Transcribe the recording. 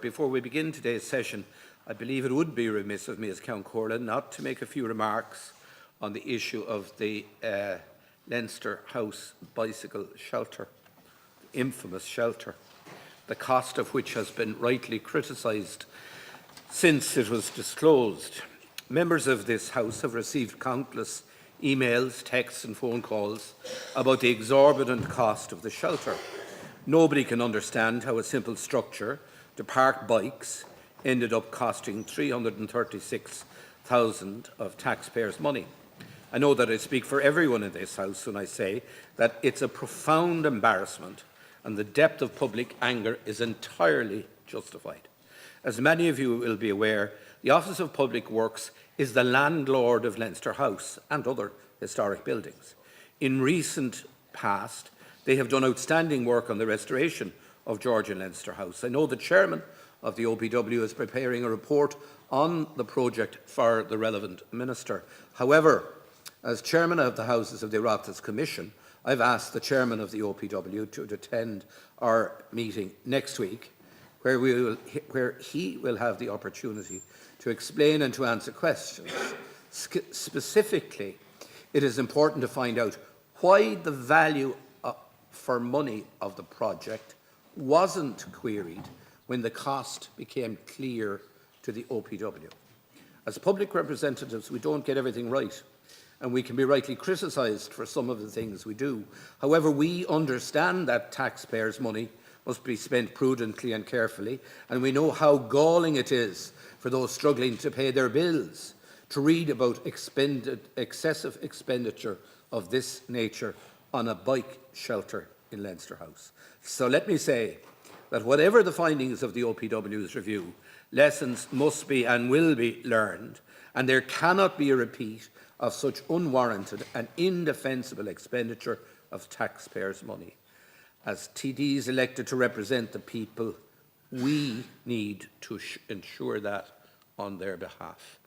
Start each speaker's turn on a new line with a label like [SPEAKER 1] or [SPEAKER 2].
[SPEAKER 1] before we begin today's session, I believe it would be remiss of me as Ceann Comhairle not to make a few remarks on the issue of the Leinster House bicycle shelter, the infamous shelter, the cost of which has been rightly criticised since it was disclosed. Members of this House have received countless emails, texts and phone calls about the exorbitant cost of the shelter. Nobody can understand how a simple structure to park bikes ended up costing $336,000 of taxpayers' money. I know that I speak for everyone in this House when I say that it's a profound embarrassment and the depth of public anger is entirely justified. As many of you will be aware, the Office of Public Works is the landlord of Leinster House and other historic buildings. In recent past, they have done outstanding work on the restoration of Georgian Leinster House. I know the chairman of the OPW is preparing a report on the project for the relevant minister. However, as chairman of the Houses of the Oireachtas Commission, I've asked the chairman of the OPW to attend our meeting next week, where he will have the opportunity to explain and to answer questions. Specifically, it is important to find out why the value for money of the project wasn't queried when the cost became clear to the OPW. As public representatives, we don't get everything right, and we can be rightly criticised for some of the things we do. However, we understand that taxpayers' money must be spent prudently and carefully, and we know how galling it is for those struggling to pay their bills to read about excessive expenditure of this nature on a bike shelter in Leinster House. So let me say that whatever the findings of the OPW's review, lessons must be and will be learned, and there cannot be a repeat of such unwarranted and indefensible expenditure of taxpayers' money. As TDs elected to represent the people, we need to ensure that on their behalf.